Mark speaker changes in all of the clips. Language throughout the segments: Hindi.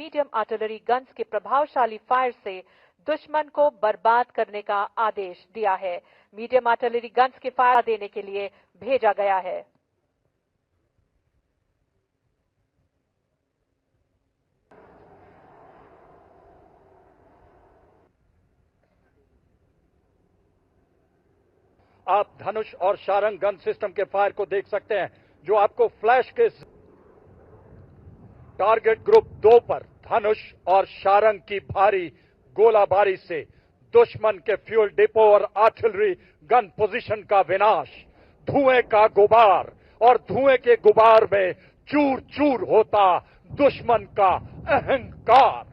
Speaker 1: मीडियम आर्टिलरी गन्स के प्रभावशाली फायर से दुश्मन को बर्बाद करने का आदेश दिया है। मीडियम आर्टिलरी गन्स के फायर देने के लिए भेजा गया है।
Speaker 2: आप धनुष और शारंग गन सिस्टम के फायर को देख सकते हैं, जो आपको फ्लैश के टारगेट ग्रुप 2 पर धनुष और शारंग की भारी गोलाबारी से दुश्मन के फ्यूल डिपो और आर्टिलरी गन पोजीशन का विनाश, धुएं का गुबार और धुएं के गुबार में चूर चूर होता दुश्मन का अहंकार।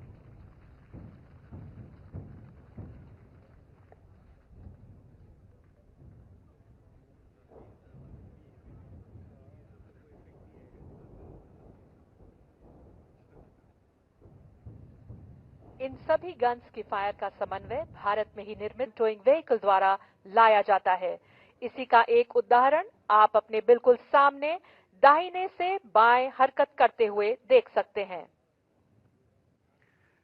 Speaker 1: इन सभी गन्स के फायर का समन्वय भारत में ही निर्मित टोइंग व्हीकल द्वारा लाया जाता है। इसी का एक उदाहरण आप अपने बिल्कुल सामने दाहिने से बाएं हरकत करते हुए देख सकते हैं।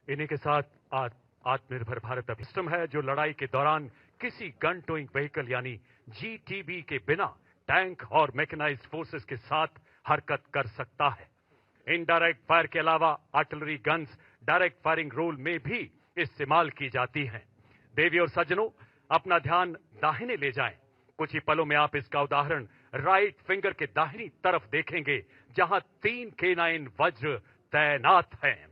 Speaker 3: इन्हीं के साथ आत्मनिर्भर भारत सिस्टम है, जो लड़ाई के दौरान किसी गन टोइंग व्हीकल यानी जीटीबी के बिना टैंक और मैकेनाइज्ड फोर्सेस के साथ हरकत कर सकता है। इनडायरेक्ट फायर के अलावा artillery guns direct firing role में भी इस्तेमाल की जाती हैं। देवी और सज्जनों, अपना ध्यान दाहिने ले जाएं। कुछ ही पलों में आप इसका उदाहरण राइट फिंगर के दाहिनी तरफ देखेंगे, जहां 3 K9 वज्र तैनात हैं।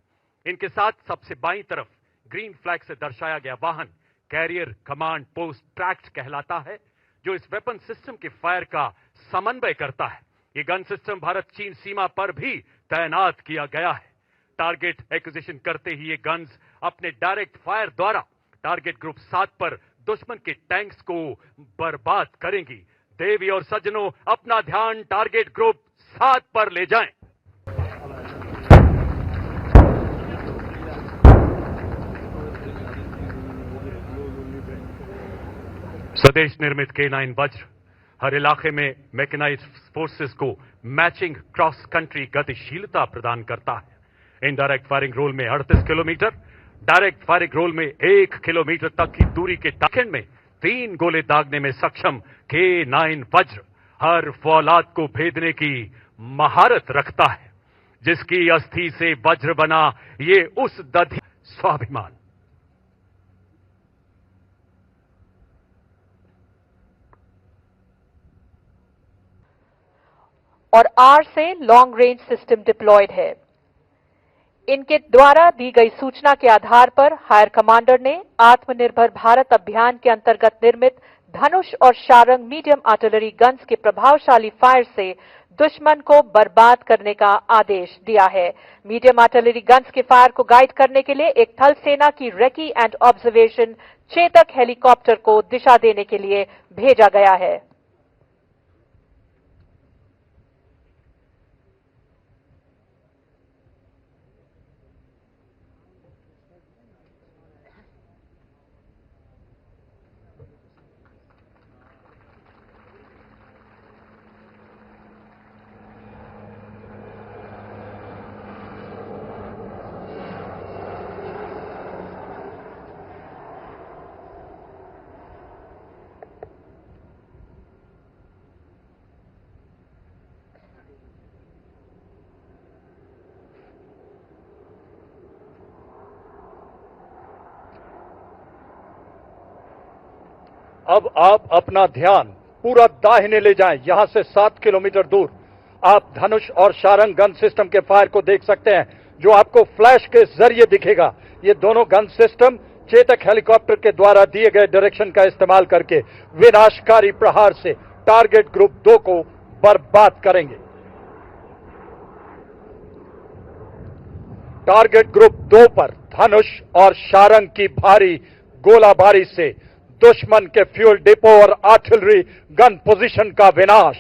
Speaker 3: इनके साथ सबसे बाईं तरफ ग्रीन फ्लैग से दर्शाया गया वाहन कैरियर कमांड पोस्ट ट्रैक्ट कहलाता है, जो इस वेपन सिस्टम के फायर का समन्वय करता है। ये गन सिस्टम भारत चीन सीमा पर भी तैनात किया गया है। टारगेट एक्विजिशन करते ही ये गन्स अपने डायरेक्ट फायर द्वारा टारगेट ग्रुप 7 पर दुश्मन के टैंक्स को बर्बाद करेंगी। देवी और सज्जनों, अपना ध्यान टारगेट ग्रुप 7 पर ले जाएं। स्वदेश निर्मित K9 वज्र हर इलाके में मैकेनाइज्ड फोर्सेस को मैचिंग क्रॉस कंट्री गतिशीलता प्रदान करता है। इनडायरेक्ट फायरिंग रोल में 38 किलोमीटर, डायरेक्ट फायरिंग रोल में 1 किलोमीटर तक की दूरी के सेकंड में 3 गोले दागने में सक्षम K9 वज्र हर फौलाद को भेदने की महारत रखता है। जिसकी अस्थि से वज्र बना, ये उस दधी स्वाभिमान।
Speaker 1: और आर से लॉन्ग रेंज सिस्टम डिप्लॉयड है। इनके द्वारा दी गई सूचना के आधार पर हायर कमांडर ने आत्मनिर्भर भारत अभियान के अंतर्गत निर्मित धनुष और शारंग मीडियम आर्टिलरी गन्स के प्रभावशाली फायर से दुश्मन को बर्बाद करने का आदेश दिया है। मीडियम आर्टिलरी गन्स के फायर को गाइड करने के लिए एक थल सेना की recce and observation Chetak helicopter को दिशा देने के लिए भेजा गया है।
Speaker 2: अब आप अपना ध्यान पूरा दाहिने ले जाएं। यहां से 7 किलोमीटर दूर आप धनुष और शारंग गन सिस्टम के फायर को देख सकते हैं, जो आपको फ्लैश के जरिए दिखेगा। ये दोनों गन सिस्टम चेतक हेलीकॉप्टर के द्वारा दिए गए डायरेक्शन का इस्तेमाल करके विनाशकारी प्रहार से टारगेट ग्रुप 2 को बर्बाद करेंगे। टारगेट ग्रुप 2 पर धनुष और शारंग की भारी गोलाबारी से दुश्मन के फ्यूल डिपो और आर्टिलरी गन पोजीशन का विनाश,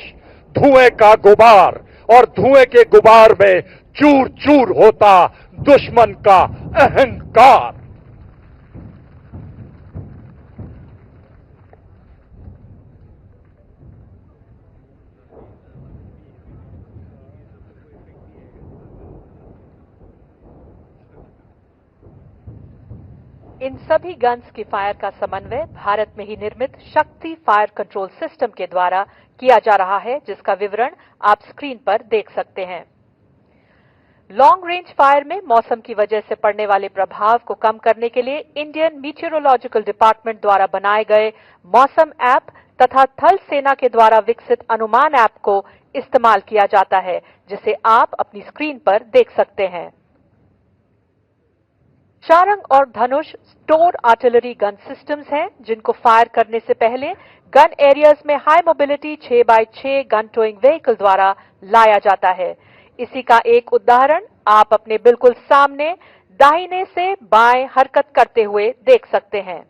Speaker 2: धुएं का गुबार और धुएं के गुबार में चूर चूर होता दुश्मन का अहंकार।
Speaker 1: इन सभी गन्स की फायर का समन्वय भारत में ही निर्मित शक्ति फायर कंट्रोल सिस्टम के द्वारा किया जा रहा है, जिसका विवरण आप स्क्रीन पर देख सकते हैं। लॉन्ग रेंज फायर में मौसम की वजह से पड़ने वाले प्रभाव को कम करने के लिए इंडियन मीटियोरोलॉजिकल डिपार्टमेंट द्वारा बनाए गए मौसम ऐप तथा थल सेना के द्वारा विकसित अनुमान ऐप को इस्तेमाल किया जाता है, जिसे आप अपनी स्क्रीन पर देख सकते हैं। शारंग और धनुष स्टोर आर्टिलरी गन सिस्टम्स हैं, जिनको फायर करने से पहले गन एरियाज में high mobility 6x6 gun towing vehicle द्वारा लाया जाता है। इसी का एक उदाहरण आप अपने बिल्कुल सामने दाहिने से बाएं हरकत करते हुए देख सकते हैं।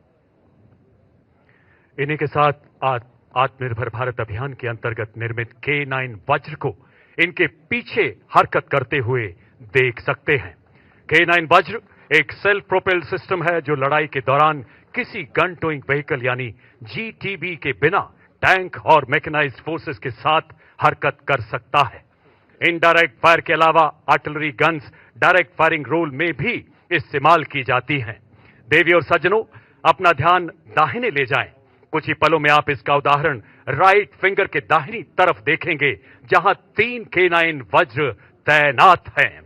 Speaker 3: इन्हीं के साथ आत्मनिर्भर भारत अभियान के अंतर्गत निर्मित K9 वज्र को इनके पीछे हरकत करते हुए देख सकते हैं। K9 वज्र एक सेल्फ प्रोपेल्ड सिस्टम है जो लड़ाई के दौरान किसी गन टोइंग व्हीकल यानी GTB के बिना टैंक और मैकेनाइज्ड फोर्सेस के साथ हरकत कर सकता है। इनडायरेक्ट फायर के अलावा artillery guns direct firing role में भी इस्तेमाल की जाती हैं। देवी और सज्जनों, अपना ध्यान दाहिने ले जाएं। कुछ ही पलों में आप इसका उदाहरण राइट फिंगर के दाहिनी तरफ देखेंगे, जहां 3 K9 वज्र तैनात हैं।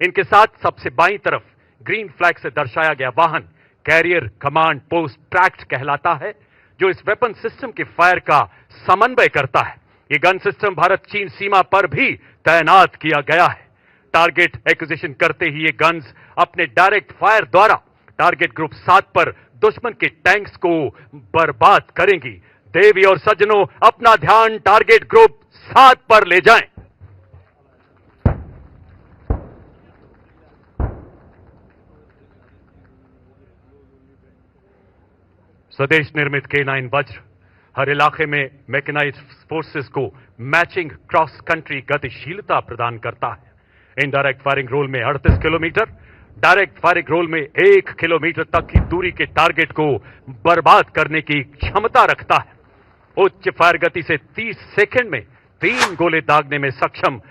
Speaker 3: इनके साथ सबसे बाईं तरफ ग्रीन फ्लैग से दर्शाया गया वाहन कैरियर कमांड पोस्ट ट्रैक्ट कहलाता है, जो इस वेपन सिस्टम के फायर का समन्वय करता है। ये गन सिस्टम भारत चीन सीमा पर भी तैनात किया गया है। टारगेट एक्विजिशन करते ही ये गन्स अपने डायरेक्ट फायर द्वारा टारगेट ग्रुप 7 पर दुश्मन के टैंक्स को बर्बाद करेंगी। देवी और सज्जनों, अपना ध्यान टारगेट ग्रुप 7 पर ले जाएं। स्वदेश निर्मित K9 वज्र हर इलाके में मैकेनाइज्ड फोर्सेस को मैचिंग क्रॉस कंट्री गतिशीलता प्रदान करता है। इनडायरेक्ट फायरिंग रोल में 38 किलोमीटर, डायरेक्ट फायरिंग रोल में 1 किलोमीटर तक की दूरी के टारगेट को बर्बाद करने की क्षमता रखता है। उच्च फायर गति से 30 सेकंड में 3 गोले दागने में सक्षम